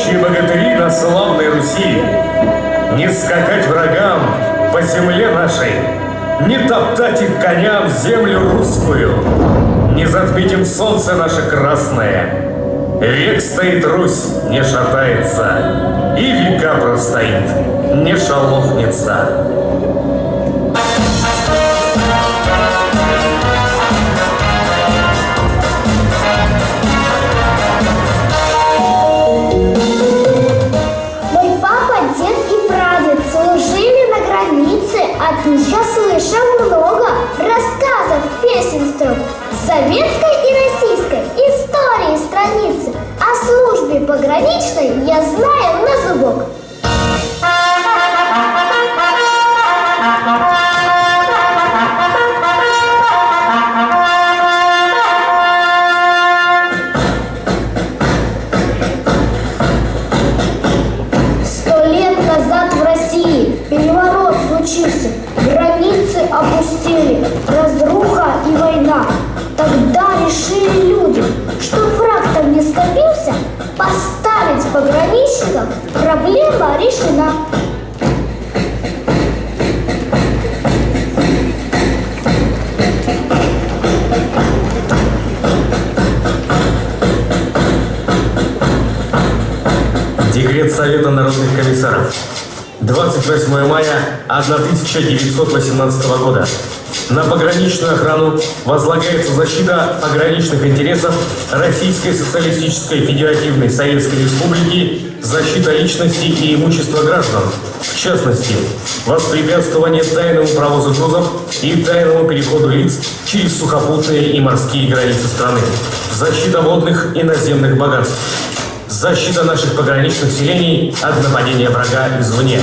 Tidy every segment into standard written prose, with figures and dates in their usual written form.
могучие богатыри на славной Руси, не скакать врагам по земле нашей, не топтать их коням землю русскую, не затмить им солнце наше красное. Век стоит Русь, не шатается, и века простоит, не шалохнется. От них я слышал много рассказов, песен строк, советской и российской истории страницы. О службе пограничной я знаю на зубок. Границы опустили, разруха и война. Тогда решили люди, чтоб враг там не скопился, поставить пограничников, проблема решена. Декрет Совета народных комиссаров. 28 мая 1918 года. На пограничную охрану возлагается защита пограничных интересов Российской Социалистической Федеративной Советской Республики, защита личности и имущества граждан, в частности, воспрепятствование тайному провозу грузов и тайному переходу лиц через сухопутные и морские границы страны, защита водных и наземных богатств, защита наших пограничных селений от нападения врага извне.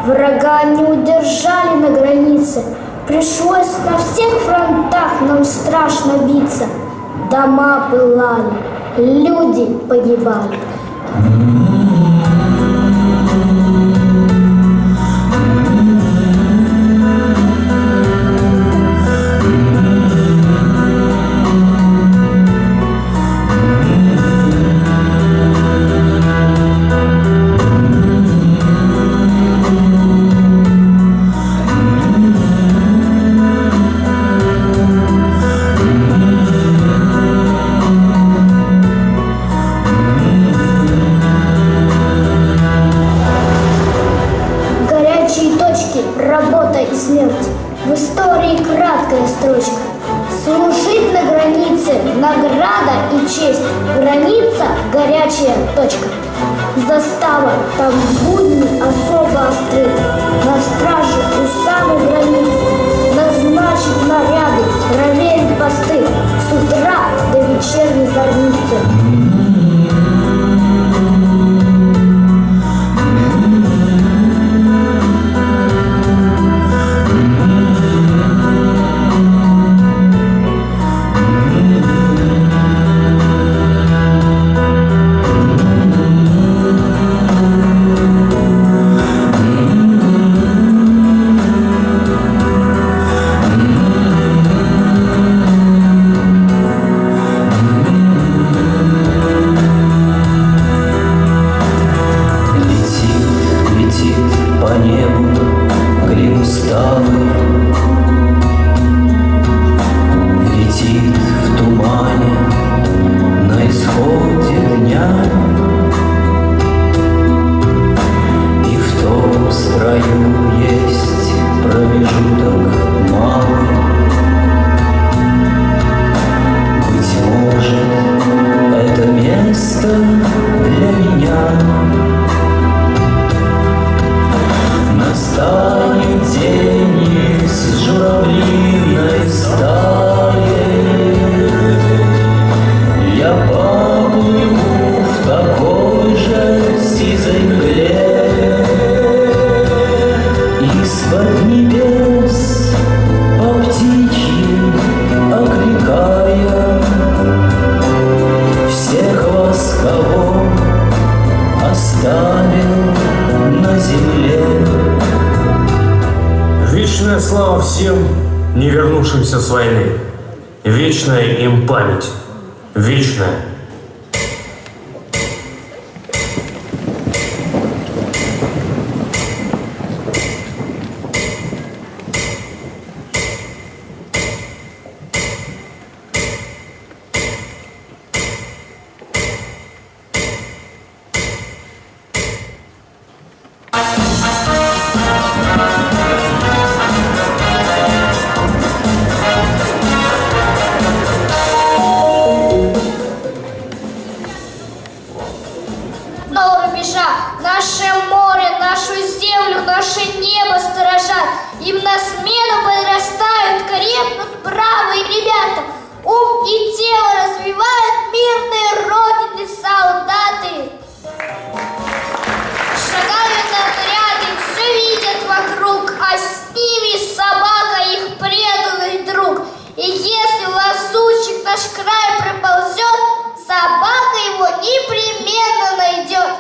Врага не удержали на границе. Пришлось на всех фронтах нам страшно биться. Дома пылали, люди погибали. Работа и смерть. В истории краткая строчка. Служить на границе – награда и честь. Граница – горячая точка. Застава, там будни особо остры. На страже у самой границы назначить наряды, проверить посты с утра до вечерней зорницы. краю есть промежуток малый. Быть может, это место для меня. Настанет день из журавлиной стаи, я поплыву в такой же сизой мгле. Из-под небес по птичьи окликая всех вас, кого оставил на земле. Вечная слава всем, не вернувшимся с войны. Вечная им память. Вечная. Наше море, нашу землю, наше небо сторожат. Им на смену подрастают, крепнут бравые ребята. Ум и тело развивают мирные родины солдаты. Шагают отряды, все видят вокруг, а с ними собака, их преданный друг. И если лазутчик наш край проползет, собака его непременно найдет.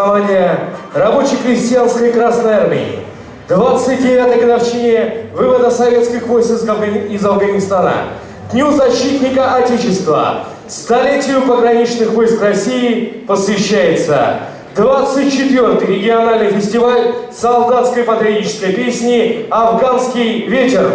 празднования рабоче-крестьянской Красной Армии, 29-й годовщине вывода советских войск из Афганистана, Дню защитника Отечества, столетию пограничных войск России посвящается 24-й региональный фестиваль солдатской патриотической песни «Афганский ветер».